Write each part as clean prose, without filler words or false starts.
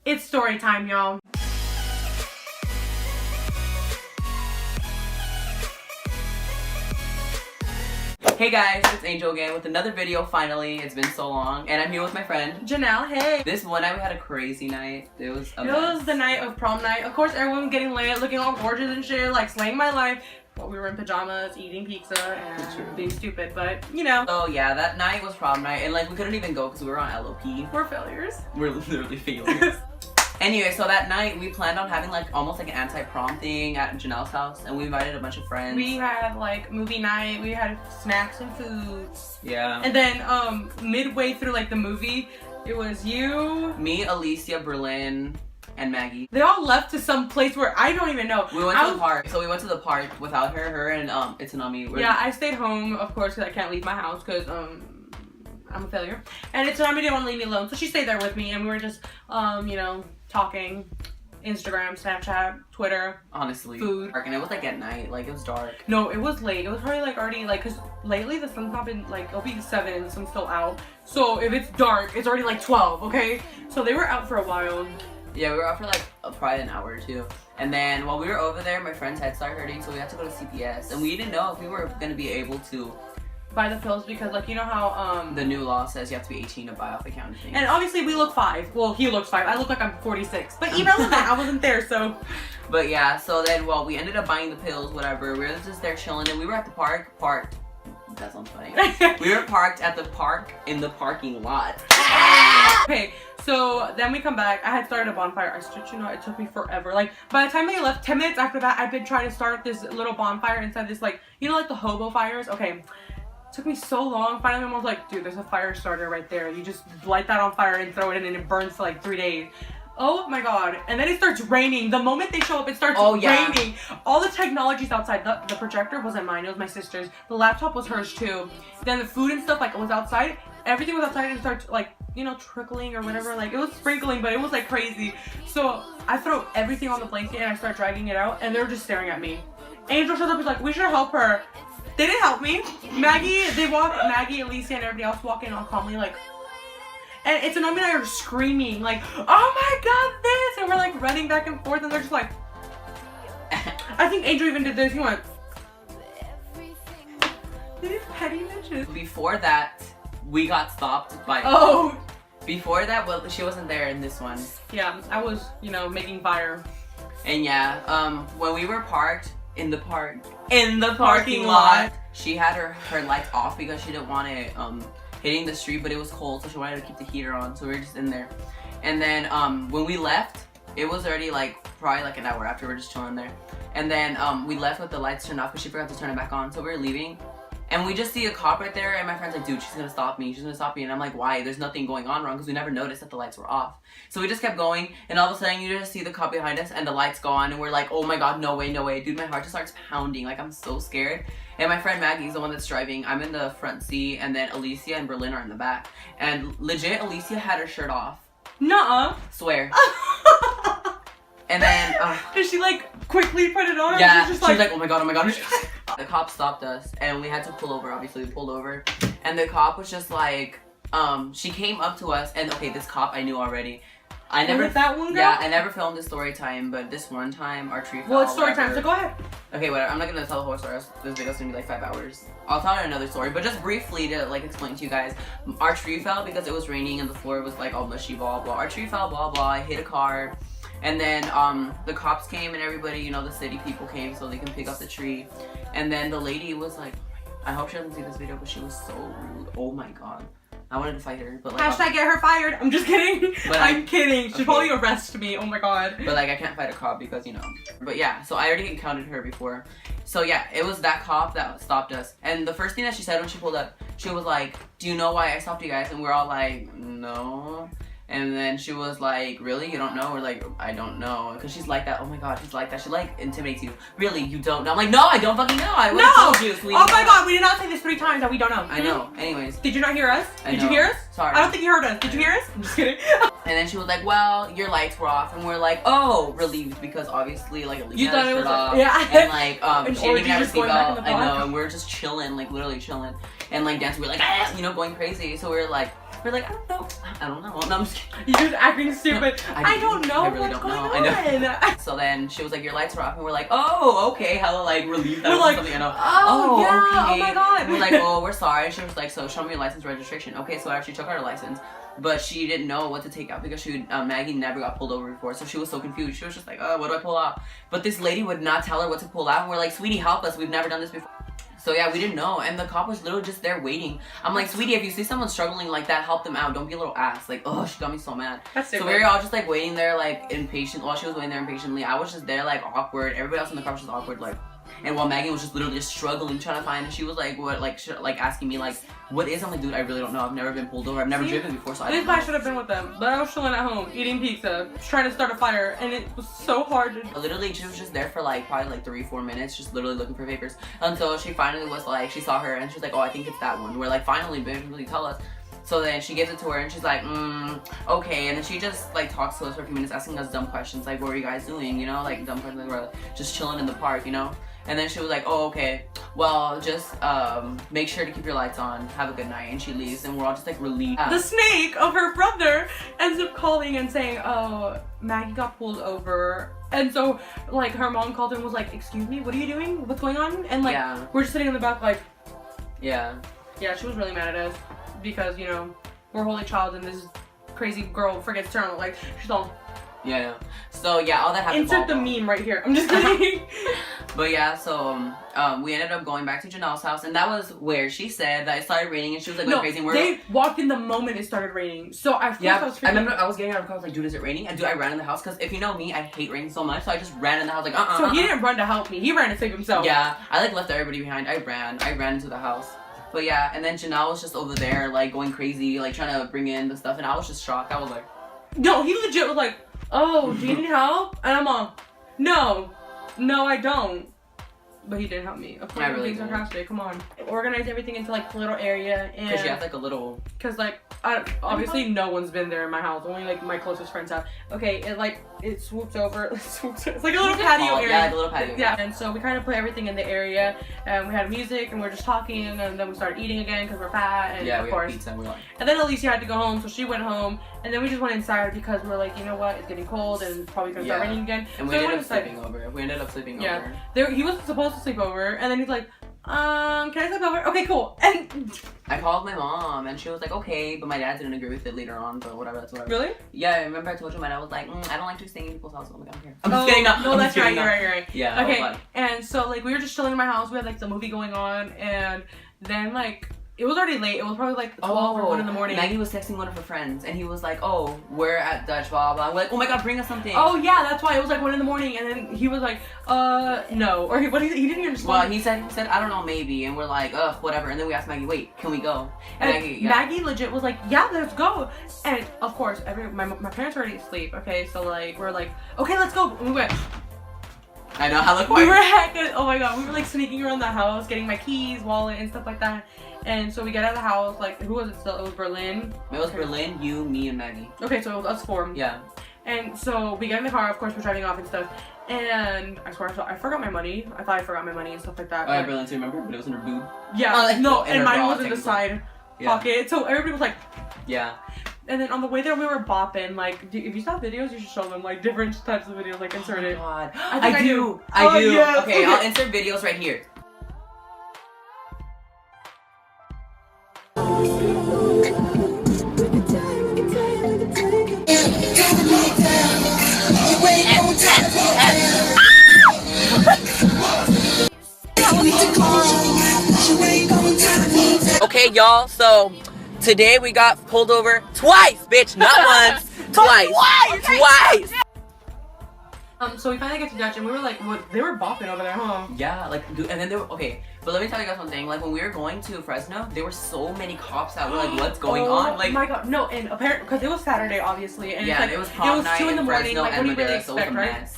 It's story time, y'all. Hey guys, it's Angel again with another video finally. It's been so long. And I'm here with my friend Janel, hey. This one night we had a crazy night. It was the night of prom night. Of course, everyone was getting lit, looking all gorgeous and shit, like slaying my life. But we were in pajamas, eating pizza, and being stupid, but you know. So yeah, that night was prom night, and like we couldn't even go because we were on LOP. We're failures. We're literally failures. Anyway, so that night we planned on having like almost like an anti-prom thing at Janel's house, and we invited a bunch of friends. We had like movie night, we had snacks and food. Yeah. And then midway through like the movie, it was you, me, Alicia, Berlin, and Maggie. They all left to some place where I don't even know. We went to the park. So we went to the park without her and Itsunami. Yeah, I stayed home, of course, because I can't leave my house because I'm a failure. And Itsunami didn't want to leave me alone, so she stayed there with me, and we were just you know, talking. Instagram, Snapchat, Twitter. Honestly. Food. And it was like at night, like it was dark. No, it was late. It was probably like already like, cause lately the sun's not been like, it'll be 7, the sun's still out. So if it's dark, it's already like 12, okay? So they were out for a while. Yeah, we were out for like probably an hour or two. And then while we were over there, my friend's head started hurting, so we had to go to CPS. And we didn't know if we were gonna be able to buy the pills because like, you know how the new law says you have to be 18 to buy off the counter thing. And obviously we look 5. Well, he looks 5. I look like I'm 46. But irrelevant, I wasn't there, so. But yeah, so then well, we ended up buying the pills, whatever. We were just there chilling, and we were at the parked. That sounds funny. We were parked at the park in the parking lot. Okay, so then we come back. I had started a bonfire. I stretched, you know, it took me forever. Like, by the time they left, 10 minutes after that, I've been trying to start this little bonfire inside this, like, you know, like the hobo fires? Okay, it took me so long. Finally, my mom was like, dude, there's a fire starter right there. You just light that on fire and throw it in, and it burns for like 3 days. Oh my god. And then it starts raining. The moment they show up, it starts raining. All the technology's outside. The projector wasn't mine, it was my sister's. The laptop was hers too. Then the food and stuff like was outside. Everything was outside, and it starts like, you know, trickling or whatever. Like it was sprinkling, but it was like crazy. So I throw everything on the blanket and I start dragging it out, and they're just staring at me. Angel shows up, is like, we should help her. They didn't help me. Maggie, Alicia, and everybody else walk in all calmly like, and Itsunami and I are screaming like, oh my god, this! And we're like running back and forth, and they're just like, I think Angel even did this. He went, these petty bitches. Before that, we got stopped by. Oh! Before that, well, she wasn't there in this one. Yeah, I was, you know, making fire. And yeah, when we were parked in the parking lot, she had her lights off because she didn't want it hitting the street, but it was cold, so she wanted to keep the heater on, so we were just in there. And then when we left, it was already like probably like an hour after. We're just chilling there, and then we left with the lights turned off because she forgot to turn it back on, so we were leaving, and we just see a cop right there, and my friend's like, dude, she's gonna stop me, and I'm like, why? There's nothing going on wrong, because we never noticed that the lights were off. So we just kept going, and all of a sudden you just see the cop behind us and the lights go on, and we're like, oh my god, no way, dude, my heart just starts pounding, like I'm so scared. And my friend Maggie's the one that's driving. I'm in the front seat, and then Alicia and Berlin are in the back. And legit, Alicia had her shirt off. Nuh-uh. Swear. And then did she like quickly put it on? Yeah, she was like, oh my god. The cop stopped us, and we had to pull over. Obviously we pulled over, and the cop was just like, she came up to us, and okay, this cop I knew already. I never that one girl? Yeah, I never filmed this story time, but this one time our tree fell. Well, it's story time, so go ahead. Okay, whatever. I'm not gonna tell the whole story. This video's gonna be like 5 hours. I'll tell another story, but just briefly to like explain to you guys. Our tree fell because it was raining and the floor was like all mushy, blah blah. Our tree fell, blah blah. I hit a car, and then the cops came and everybody, you know, the city people came so they can pick up the tree. And then the lady was like, I hope she doesn't see this video, but she was so rude. Oh my god. I wanted to fight her, but like, hashtag get her fired. I'm just kidding. But I'm kidding. She'd probably arrest me. Oh my god. But like, I can't fight a cop because, you know. But yeah, so I already encountered her before. So yeah, it was that cop that stopped us. And the first thing that she said when she pulled up, she was like, do you know why I stopped you guys? And we're all like, no. And then she was like, really? You don't know? We're like, I don't know. Because she's like that. Oh my god, she's like that. She like intimidates you. Really? You don't know? I'm like, no, I don't fucking know. I would have told you. Sweetie. Oh my god, we did not say this 3 times that we don't know. I know. Anyways. Did you not hear us? Did you hear us? Sorry. I don't think you heard us. Did you hear us? I'm just kidding. And then she was like, well, your lights were off. And we're like, oh, relieved. Because obviously, like, Alicia you thought it was off. Yeah. And like, and she didn't even have a seatbelt. I know. And we're just chilling, like, literally chilling. And like, dancing. We're like, ah, you know, going crazy. So we're like, We're like, I don't know. No, I'm just kidding. You're just acting stupid. I don't know I really what's don't know. going I on. So then she was like, your lights are off, and we're like, oh, okay. Hella like relieved that We're it was like, something I know. oh yeah, okay. oh my god. And we're like, oh, we're sorry. She was like, so show me your license registration. Okay, so I actually took out her license. But she didn't know what to take out because Maggie never got pulled over before, so she was so confused. She was just like, oh, what do I pull out? But this lady would not tell her what to pull out, and we're like, sweetie, help us. We've never done this before. So yeah, we didn't know, and the cop was literally just there waiting. I'm like, sweetie, if you see someone struggling like that, help them out. Don't be a little ass. Like, oh, she got me so mad. So we were all just like waiting there, like impatient. While she was waiting there impatiently, I was just there like awkward. Everybody else in the car was just awkward, like. And while Maggie was just literally just struggling, trying to find, and she was like, what, like asking me like, what is? I'm like, dude, I really don't know. I've never been pulled over. I've never driven before, so I don't know. I should have been with them, but I was chilling at home eating pizza, trying to start a fire, and it was so hard to. Literally, she was just there for like probably like 3-4 minutes, just literally looking for papers until she finally was like, she saw her and she's like, oh, I think it's that one. We're like, finally, bitch, really tell us. So then she gives it to her and she's like, okay. And then she just like talks to us for a few minutes, asking us dumb questions like, what are you guys doing? You know, like dumb questions, like we're just chilling in the park, you know. And then she was like, oh, okay, well, just make sure to keep your lights on. Have a good night. And she leaves, and we're all just like relieved. The snake of her brother ends up calling and saying, oh, Maggie got pulled over. And so, like, her mom called and was like, excuse me, what are you doing? What's going on? And, like, we're just sitting in the back, like, yeah, she was really mad at us because, you know, we're Holy Child and this crazy girl forgets to turn, like, she's all. Yeah, I know. So yeah, all that happened. Insert the meme right here. I'm just kidding. But yeah, so we ended up going back to Janel's house, and that was where she said that it started raining, and she was like going crazy. And they walked in the moment it started raining. So I I remember I was getting out of the car, I was like, dude, is it raining? And dude, I ran in the house because if you know me, I hate rain so much, so I just ran in the house like So he didn't run to help me. He ran to save himself. Yeah, I like left everybody behind. I ran into the house. But yeah, and then Janelle was just over there like going crazy, like trying to bring in the stuff, and I was just shocked. I was like, no, he legit was like, oh, do you need help? And I'm all, no, I don't. But he didn't help me. Of course, I'm being sarcastic. Come on. Organize everything into like a little area, and because you have like a little. Because like, obviously no one's been there in my house. Only like my closest friends have. Okay, it swoops over. It's like a little patio area. Yeah, like a little patio. Yeah, and so we kind of put everything in the area, and we had music, and we were just talking, and then we started eating again because we're fat, and of course. Pizza, and we're like. And then Alicia had to go home, so she went home, and then we just went inside because we're like, you know what, it's getting cold, and it's probably gonna start raining again. And we ended up sleeping over. We ended up sleeping over. He was supposed to sleep over, and then he's like, can I sleep over? Okay, cool. And I called my mom, and she was like, okay, but my dad didn't agree with it later on, but whatever, that's whatever. Really? Yeah, I remember I told you my dad was like, I don't like to stay in people's houses. I'm like, I don't care. I'm just kidding. No, that's right, you're right. Yeah. Okay, and so like we were just chilling in my house. We had like the movie going on, and then like it was already late. It was probably like 12 or 1 in the morning. Maggie was texting one of her friends, and he was like, oh, we're at Dutch, blah, blah. We're like, oh my god, bring us something. Oh yeah, that's why. It was like 1 in the morning, and then he was like, no. Or he didn't even respond. Well, he said, I don't know, maybe. And we're like, ugh, whatever. And then we asked Maggie, wait, can we go? And Maggie legit was like, yeah, let's go. And of course, my parents were already asleep, okay? So like, we're like, okay, let's go. And we went. I know, how we were heckin', oh my god, we were like sneaking around the house, getting my keys, wallet, and stuff like that. And so we get out of the house, like, who was it still? It was Berlin. It was Berlin, you, me, and Maggie. Okay, so it was us 4. Yeah. And so we get in the car, of course, we're driving off and stuff. And I swear, I forgot my money. I thought I forgot my money and stuff like that. Oh, yeah, Berlin too, remember? But it was in her boob. Yeah, no, and mine was in the side pocket. So everybody was like, yeah. And then on the way there, we were bopping. Like, if you saw videos, you should show them, like, different types of videos, like, insert it. Oh, God. I do. Yes. Okay, I'll insert videos right here. Okay, y'all, so today we got pulled over twice, bitch, not once, twice. So we finally get to Dutch, and we were like, what? They were bopping over there, huh? Yeah, like, dude, and then they were, okay, but let me tell you guys one thing, like, when we were going to Fresno, there were so many cops out, we're like, what's going on? Like, oh my god, no, and apparently, because it was Saturday, obviously, and yeah, like, it was prom night 2 in the morning, Fresno, like, what do you really so expect, right?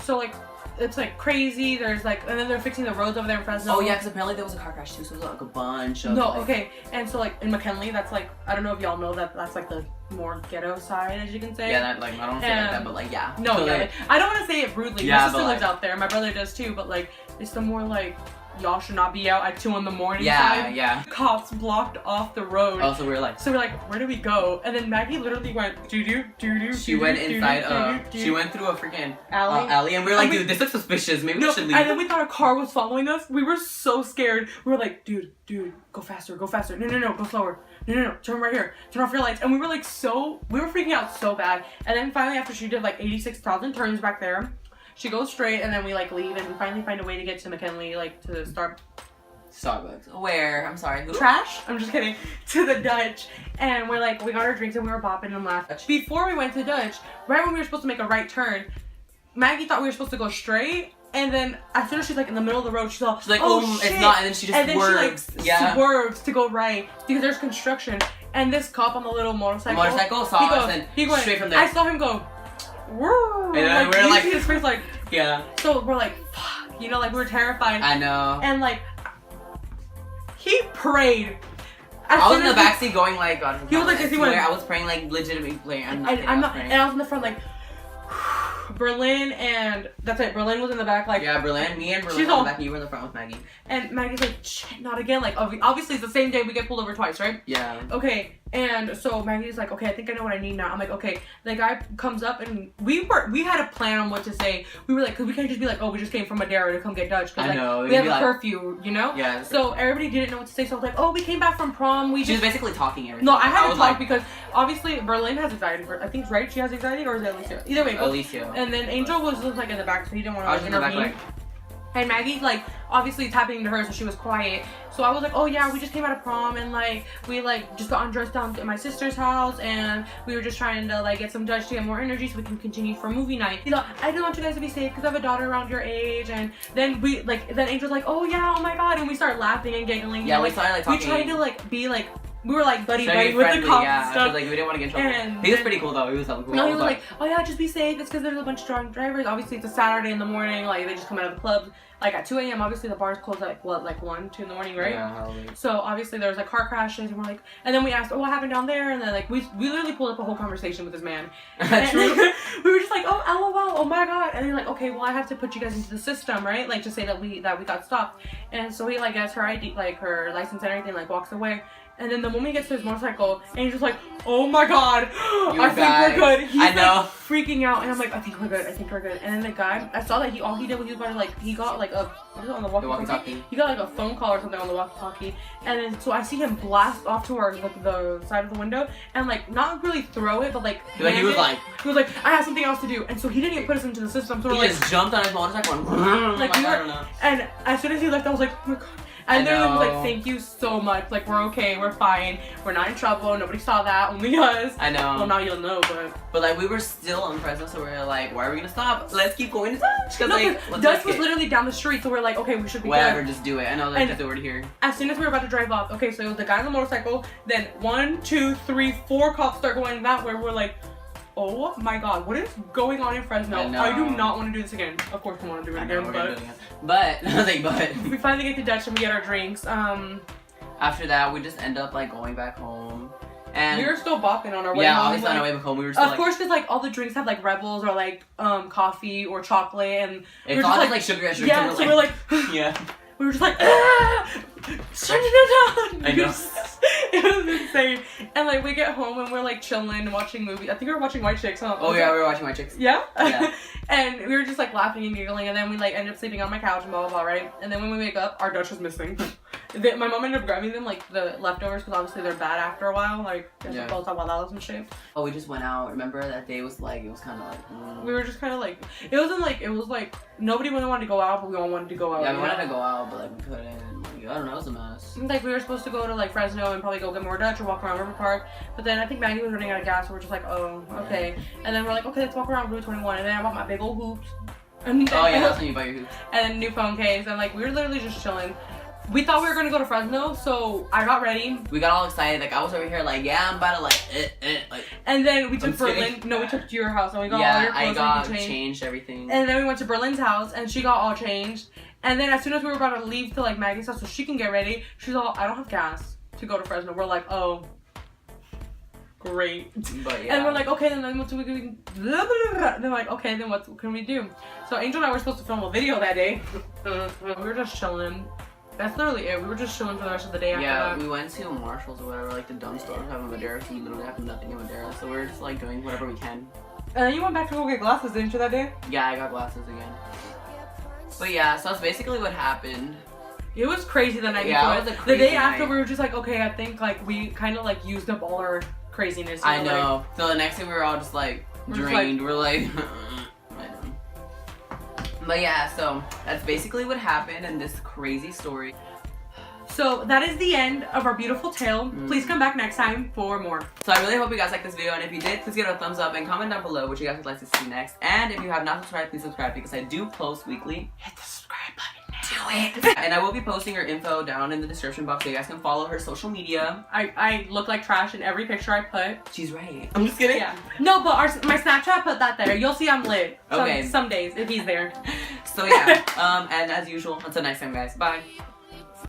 So, like, it's like crazy. There's like, and then they're fixing the roads over there in Fresno. Oh yeah, because apparently there was a car crash too, so it was like a bunch of. No, like, okay, and so like in McKinley, that's like, I don't know if y'all know that that's like the more ghetto side, as you can say. Yeah, that like I don't say like that, but like yeah. No, yeah, like, I don't want to say it rudely. Yeah, my sister lives like, out there, my brother does too, but like it's the more like y'all should not be out at 2 in the morning. Yeah. Cops blocked off the road. Oh, so we were like, where do we go? And then Maggie literally went doo-doo. She went inside. She went through a freaking alley, and we were like, dude, this looks suspicious. Maybe we should leave. And then we thought a car was following us. We were so scared. We were like, dude, go faster. No, go slower. No, turn right here. Turn off your lights. And we were like we were freaking out so bad. And then finally, after she did like 86,000 turns back there, she goes straight, and then we like leave, and we finally find a way to get to McKinley, like to Starbucks. Where? I'm sorry. Who? Trash? I'm just kidding. To the Dutch. And we're like, we got our drinks and we were bopping and laughing. Before we went to Dutch, right when we were supposed to make a right turn, Maggie thought we were supposed to go straight. And then as soon as she's like in the middle of the road, she's like, oh shit. It's not. And then she just swerves. She like swerves to go right because there's construction. And this cop on the little motorcycle saw us and he goes straight from there. I saw him go, woo. And then like, we're like, his face like, yeah. So we're like, fuck. You know, like we were terrified. I know. And like, he prayed. I was in the backseat going like, God. He was like, I was praying like legitimately praying. And I was in the front like, Berlin, and that's it. Berlin was in the back, like, yeah, Berlin. Me and Berlin were in the back, and you were in the front with Maggie. And Maggie's like, shit, not again. Like, obviously it's the same day we get pulled over twice, right? Yeah. Okay, and so Maggie's like, okay, I think I know what I need now. I'm like, okay. The guy comes up, and we had a plan on what to say. We were like, cause we can't just be like, oh, we just came from Madeira to come get Dutch, cause like we have a curfew, you know? Yeah. So everybody didn't know what to say. So I was like, oh, we came back from prom. She was basically talking everything. No, I had to talk because obviously Berlin has anxiety. I think right, she has anxiety, or is it Alicia? Either way. Alicia. And then Angel was just like in the back, so he didn't want to intervene. I was in the back, like. And Maggie, like, obviously it's happening to her, so she was quiet. So I was like, oh yeah, we just came out of prom, and like we like just got undressed down at my sister's house, and we were just trying to like get some Dutch to get more energy so we can continue for movie night. You know, I do want you guys to be safe because I have a daughter around your age. And then then Angel's like, oh yeah, oh my god, and we start laughing and giggling. Yeah, we started like talking. We tried to like be like. We were like buddy with the cops and stuff. Like we didn't want to get in trouble. And he was pretty cool though. He was hella cool. No, he was like, oh yeah, just be safe. It's because there's a bunch of drunk drivers. Obviously, it's a Saturday in the morning. Like they just come out of the club like at 2 a.m. Obviously, the bars close at like 1, 2 in the morning, right? Yeah, probably. So obviously there was like car crashes, and we're like, and then we asked, oh, what happened down there? And then like we literally pulled up a whole conversation with this man. True. We were just like, oh, lol, oh my god. And then like, okay, well I have to put you guys into the system, right? Like to say that we got stopped. And so he like gets her ID, like her license and everything, like walks away. And then the moment he gets to his motorcycle, and he's just like, oh my god, I think we're good. He's like freaking out, and I'm like, I think we're good. And then the guy, I saw that all he did was he was about to he got like what is it on the walkie-talkie? He got like a phone call or something on the walkie-talkie. And then so I see him blast off to the side of the window, and like not really throw it, but like he was like, I have something else to do. And so he didn't even put us into the system. So he just jumped on his motorcycle and like and as soon as he left, I was like, oh my god. And then he was like, thank you so much. Like, we're okay, we're fine. We're not in trouble. Nobody saw that, only us. I know. Well, now you'll know, but like, we were still in Fresno, so we were like, why are we gonna stop? Let's keep going to Dutch. No, like, Dutch was literally down the street, so we're like, okay, we should be whatever, good. Just do it. I know, like, just do it here. As soon as we were about to drive off, okay, so it was the guy on the motorcycle, then 1, 2, 3, 4 cops start going that way. We're like, oh my god, what is going on in Fresno? I do not want to do this again. Of course, I want to do it again, but we finally get to Dutch and we get our drinks. After that, we just end up like going back home, and we were still bopping on our way home. Yeah, obviously on our way back home, we were still. Of course, because like all the drinks have like Rebels or like coffee or chocolate, and it's all just like sugar rush drinks. Yeah, so we're like, yeah. We were just like, shutting it down. I know. It was insane. And like we get home and we're like chilling and watching movies. I think we were watching White Chicks, huh? Oh yeah, we were watching White Chicks. Yeah? Yeah. And we were just like laughing and giggling, and then we like ended up sleeping on my couch and blah blah blah, right? And then when we wake up, our Dutch was missing. My mom ended up grabbing them, like the leftovers, because obviously they're bad after a while, like both gualados and shit. Oh, we just went out. Remember that day was like, it was kind of like. We were just kind of like, it was like nobody really wanted to go out, but we all wanted to go out. Yeah, we wanted to go out, but like we couldn't. I don't know, it was a mess. Like we were supposed to go to like Fresno and probably go get more Dutch or walk around River Park, but then I think Maggie was running out of gas, so we're just like, oh, okay. And then we're like, okay, let's walk around Route 21, and then I bought my big old hoops. And oh yeah, that's when you buy your hoops. And then new phone case, and like we were literally just chilling. We thought we were gonna go to Fresno, so I got ready. We got all excited, like I was over here like, yeah, I'm about to like. And then we took Berlin. No, we took to your house and we got all your clothes. I got changed everything. And then we went to Berlin's house and she got all changed. And then as soon as we were about to leave to like Maggie's house so she can get ready, she's all, I don't have gas to go to Fresno. We're like, oh, great. But yeah. And we're like, okay, then what do we do? They're like, okay, then what can we do? So Angel and I were supposed to film a video that day. We were just chilling. That's literally it. We were just chilling for the rest of the day after Yeah, that. we went to Marshall's or whatever, like the dumb stores have in Madera, so we literally have nothing in Madera. So we're just like doing whatever we can. And then you went back to go get glasses, didn't you, that day? Yeah, I got glasses again. But yeah, so that's basically what happened. It was crazy the night Yeah, before. it was a The crazy day after, night. we were just like, okay, I think like we kind of like used up all our craziness. You I know. know. So the next day we were all just like drained. We're like, I know. But yeah, so that's basically what happened in this crazy story. So that is the end of our beautiful tale. Please come back next time for more. So I really hope you guys liked this video, and if you did, please give it a thumbs up and comment down below what you guys would like to see next. And if you have not subscribed, please subscribe because I do post weekly. Hit the subscribe button. Do it! And I will be posting her info down in the description box so you guys can follow her social media. I look like trash in every picture I put. She's right. I'm just kidding. Yeah. No, but my Snapchat put that there. You'll see I'm lit. Okay. Some days if he's there. So yeah, and as usual, until next time guys, bye.